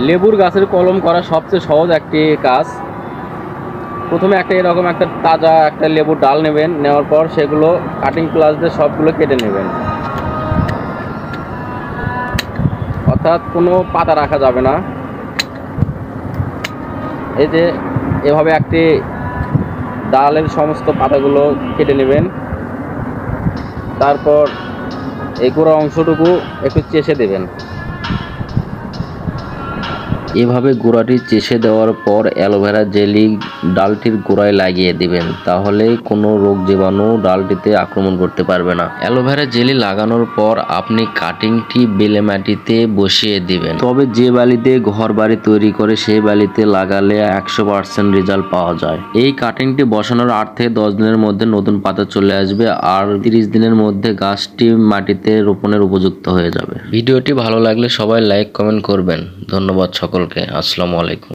লেবুর গাছের কলম করা সবচেয়ে সহজ একটি কাজ। প্রথমে এরকম একটা তাজা একটা লেবুর ডাল নেবেন, নেওয়ার পর সেগুলো কাটিং প্লাস দিয়ে সবগুলো কেটে নেবেন, অর্থাৎ কোনো পাতা রাখা যাবে না। এই যে এভাবে একটি ডালের সমস্ত পাতাগুলো কেটে নেবেন। তারপর এই গোড়া অংশটুকু একটু চেষে দেবেন। এভাবে গোড়াটি চেষে দেওয়ার পর অ্যালোভেরা জেলি ডালটির গোড়ায় লাগিয়ে দিবেন, তাহলে কোনো রোগ জীবাণু ডালটিতে আক্রমণ করতে পারবে না। অ্যালোভেরা জেলি লাগানোর পর আপনি কাটিংটি বেলে মাটিতে বসিয়ে দিবেন, তবে যে বালিতে ঘর বাড়ি তৈরি করে সেই বালিতে লাগালে 100% রেজাল্ট পাওয়া যায়। এই কাটিংটি বসানোর 8 থেকে 10 দিনের মধ্যে নতুন পাতা চলে আসবে, আর 30 দিনের মধ্যে গাছটি মাটিতে রোপণের উপযুক্ত হয়ে যাবে। ভিডিওটি ভালো লাগলে সবাই লাইক কমেন্ট করবেন। ধন্যবাদ সকলকে। আসসালামু আলাইকুম।